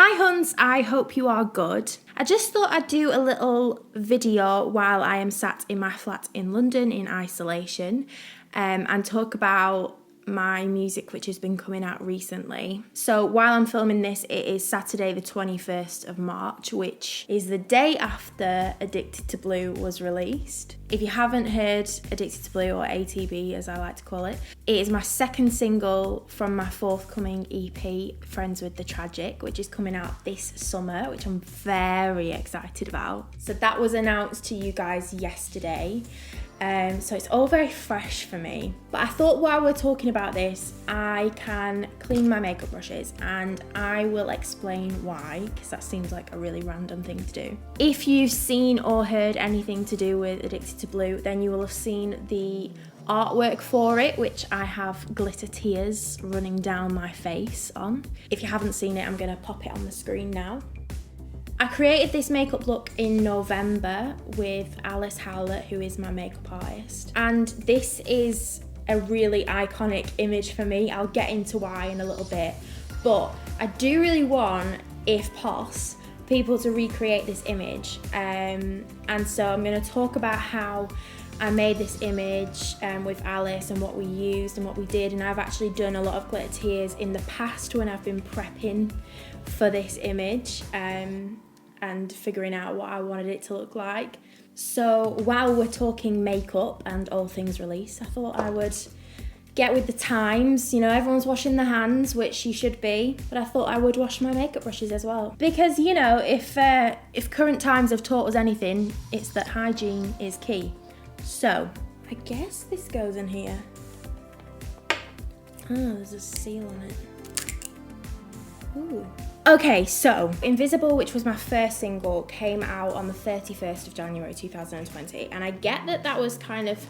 Hi Huns, I hope you are good. I just thought I'd do a little video while I am sat in my flat in London in isolation and talk about my music which has been coming out recently. So while I'm filming this, it is Saturday the 21st of March, which is the day after Addicted to Blue was released. If you haven't heard Addicted to Blue, or ATB as I like to call it is my second single from my forthcoming EP, Friends with the Tragic, which is coming out this summer, which I'm very excited about. So that was announced to you guys yesterday. So it's all very fresh for me. But I thought while we're talking about this, I can clean my makeup brushes and I will explain why, because that seems like a really random thing to do. If you've seen or heard anything to do with Addicted to Blue, then you will have seen the artwork for it, which I have glitter tears running down my face on. If you haven't seen it, I'm going to pop it on the screen now. I created this makeup look in November with Alice Howlett, who is my makeup artist. And this is a really iconic image for me. I'll get into why in a little bit. But I do really want, if possible, people to recreate this image. And so I'm going to talk about how I made this image with Alice and what we used and what we did. And I've actually done a lot of glitter tears in the past when I've been prepping for this image and figuring out what I wanted it to look like. So while we're talking makeup and all things release, I thought I would get with the times. You know, everyone's washing their hands, which you should be, but I thought I would wash my makeup brushes as well. Because, you know, if current times have taught us anything, it's that hygiene is key. So I guess this goes in here. Oh, there's a seal on it. Ooh. Okay, so Invisible, which was my first single, came out on the 31st of January 2020. And I get that that was kind of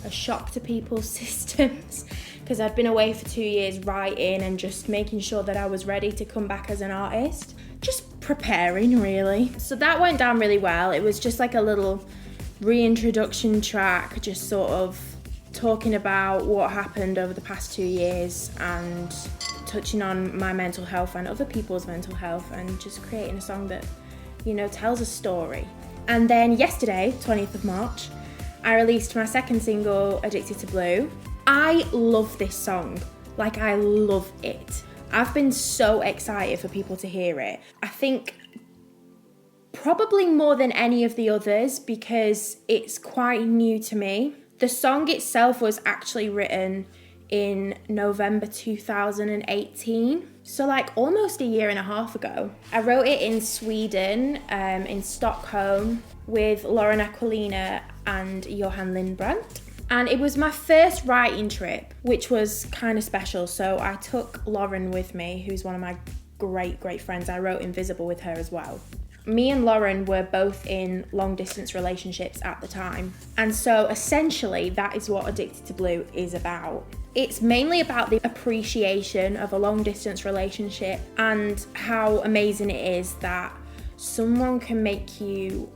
a shock to people's systems because I'd been away for 2 years writing and just making sure that I was ready to come back as an artist. Just preparing, really. So that went down really well. It was just like a little reintroduction track, just sort of talking about what happened over the past 2 years and touching on my mental health and other people's mental health and just creating a song that, you know, tells a story. And then yesterday, 20th of March, I released my second single, Addicted to Blue. I love this song. Like, I love it. I've been so excited for people to hear it. I think probably more than any of the others because it's quite new to me. The song itself was actually written in November 2018, so like almost a year and a half ago. I wrote it in Sweden, in Stockholm, with Lauren Aquilina and Johan Lindbrandt. And it was my first writing trip, which was kind of special. So I took Lauren with me, who's one of my great friends. I wrote Invisible with her as well. Me and Lauren were both in long distance relationships at the time. And so essentially that is what Addicted to Blue is about. It's mainly about the appreciation of a long distance relationship and how amazing it is that someone can make you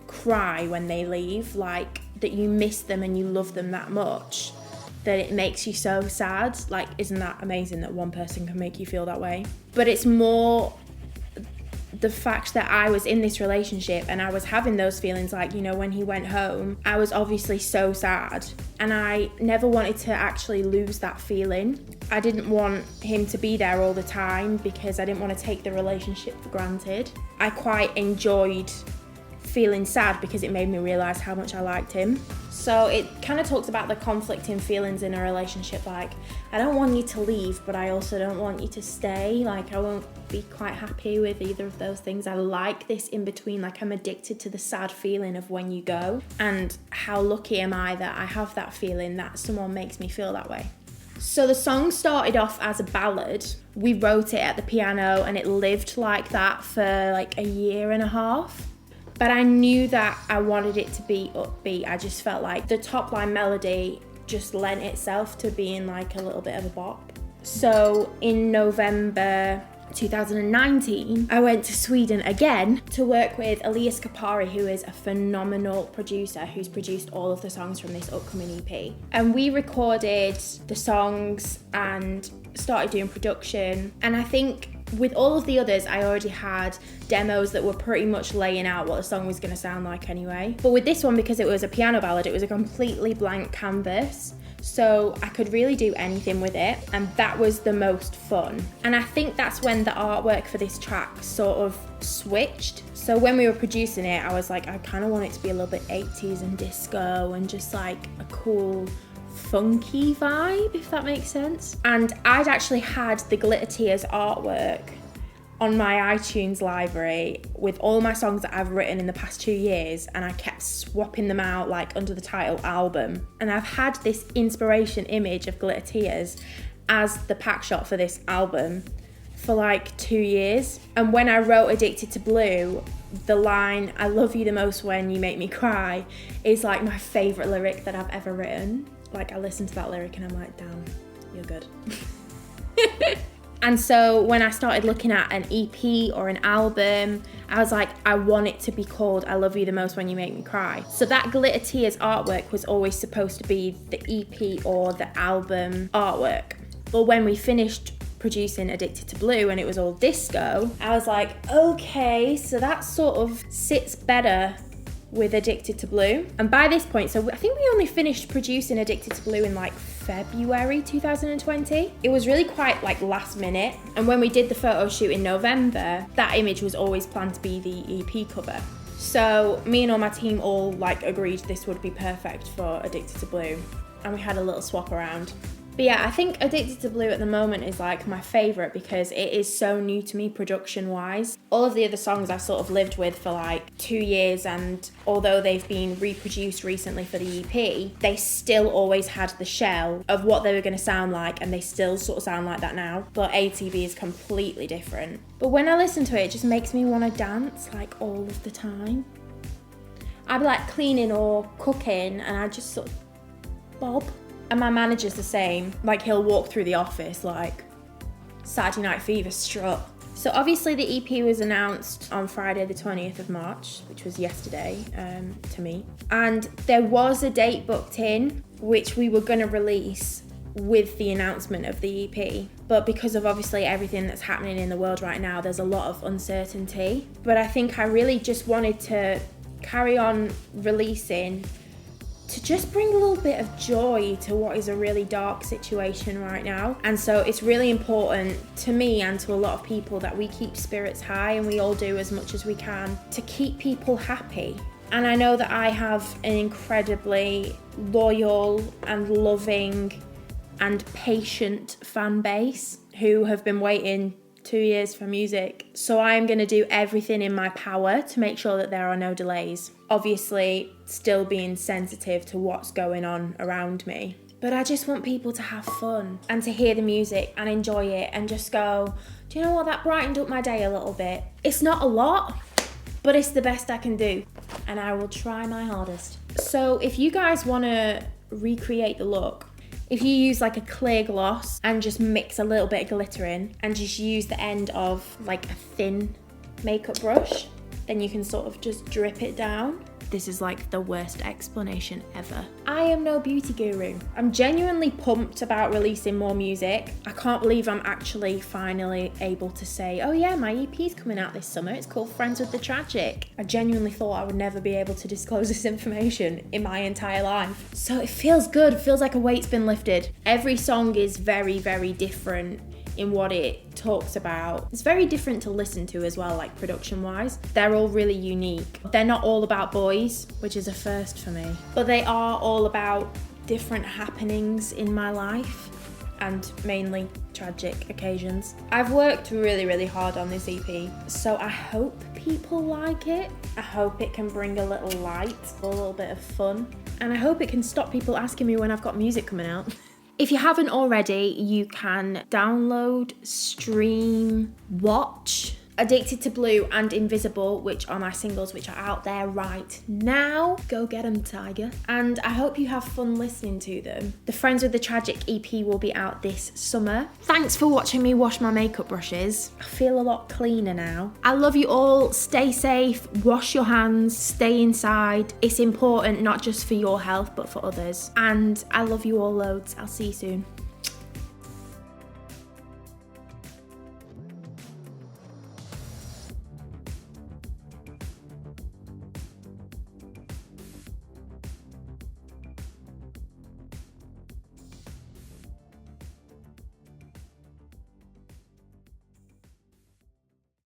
cry when they leave, like that you miss them and you love them that much that it makes you so sad. Like, isn't that amazing that one person can make you feel that way? But it's more the fact that I was in this relationship and I was having those feelings, like, you know, when he went home, I was obviously so sad and I never wanted to actually lose that feeling. I didn't want him to be there all the time because I didn't want to take the relationship for granted. I quite enjoyed feeling sad because it made me realise how much I liked him. So it kind of talks about the conflicting feelings in a relationship, like, I don't want you to leave, but I also don't want you to stay. Like, I won't be quite happy with either of those things. I like this in between, like, I'm addicted to the sad feeling of when you go. And how lucky am I that I have that feeling that someone makes me feel that way. So the song started off as a ballad. We wrote it at the piano and it lived like that for like a year and a half. But I knew that I wanted it to be upbeat. I just felt like the top line melody just lent itself to being like a little bit of a bop. So in November 2019, I went to Sweden again to work with Elias Kapari, who is a phenomenal producer who's produced all of the songs from this upcoming EP. And we recorded the songs and started doing production. And I think With all of the others, I already had demos that were pretty much laying out what the song was going to sound like anyway. But with this one, because it was a piano ballad, it was a completely blank canvas. So I could really do anything with it, and that was the most fun. And I think that's when the artwork for this track sort of switched. So when we were producing it, I was like, I kind of want it to be a little bit 80s and disco and just like a cool, funky vibe, if that makes sense. And I'd actually had the Glitter Tears artwork on my iTunes library with all my songs that I've written in the past 2 years, and I kept swapping them out like under the title album. And I've had this inspiration image of Glitter Tears as the pack shot for this album for like 2 years. And when I wrote Addicted to Blue, the line, I love you the most when you make me cry, is like my favourite lyric that I've ever written. Like, I listen to that lyric and I'm like, damn, you're good. And so when I started looking at an EP or an album, I was like, I want it to be called I Love You the Most When You Make Me Cry. So that Glitter Tears artwork was always supposed to be the EP or the album artwork. But when we finished producing Addicted to Blue and it was all disco, I was like, okay, so that sort of sits better with Addicted to Blue. And by this point, so I think we only finished producing Addicted to Blue in like February 2020. It was really quite like last minute. And when we did the photo shoot in November, that image was always planned to be the EP cover. So me and all my team all like agreed this would be perfect for Addicted to Blue. And we had a little swap around. But yeah, I think Addicted to Blue at the moment is like my favourite because it is so new to me production wise. All of the other songs I've sort of lived with for like 2 years, and although they've been reproduced recently for the EP, they still always had the shell of what they were going to sound like, and they still sort of sound like that now. But ATB is completely different. But when I listen to it, it just makes me want to dance like all of the time. I'd be like cleaning or cooking and I just sort of bob. And my manager's the same. Like, he'll walk through the office like Saturday Night Fever strut. So obviously the EP was announced on Friday the 20th of March, which was yesterday to me. And there was a date booked in, which we were going to release with the announcement of the EP. But because of obviously everything that's happening in the world right now, there's a lot of uncertainty. But I think I really just wanted to carry on releasing to just bring a little bit of joy to what is a really dark situation right now. And so it's really important to me and to a lot of people that we keep spirits high, and we all do as much as we can to keep people happy. And I know that I have an incredibly loyal and loving and patient fan base who have been waiting 2 years for music. So I am going to do everything in my power to make sure that there are no delays. Obviously, still being sensitive to what's going on around me. But I just want people to have fun and to hear the music and enjoy it and just go, do you know what, that brightened up my day a little bit. It's not a lot, but it's the best I can do. And I will try my hardest. So if you guys want to recreate the look, if you use like a clear gloss and just mix a little bit of glitter in and just use the end of like a thin makeup brush, then you can sort of just drip it down. This is like the worst explanation ever. I am no beauty guru. I'm genuinely pumped about releasing more music. I can't believe I'm actually finally able to say, oh yeah, my EP's coming out this summer. It's called Friends with the Tragic. I genuinely thought I would never be able to disclose this information in my entire life. So it feels good. It feels like a weight's been lifted. Every song is very, very different in what it talks about. It's very different to listen to as well, like production wise. They're all really unique. They're not all about boys, which is a first for me, but they are all about different happenings in my life and mainly tragic occasions. I've worked really, really hard on this EP, so I hope people like it. I hope it can bring a little light, a little bit of fun, and I hope it can stop people asking me when I've got music coming out. If you haven't already, you can download, stream, watch Addicted to Blue and Invisible, which are my singles which are out there right now. Go get them, Tiger. And I hope you have fun listening to them. The Friends with the Tragic EP will be out this summer. Thanks for watching me wash my makeup brushes. I feel a lot cleaner now. I love you all. Stay safe, wash your hands, stay inside. It's important not just for your health but for others. And I love you all loads. I'll see you soon.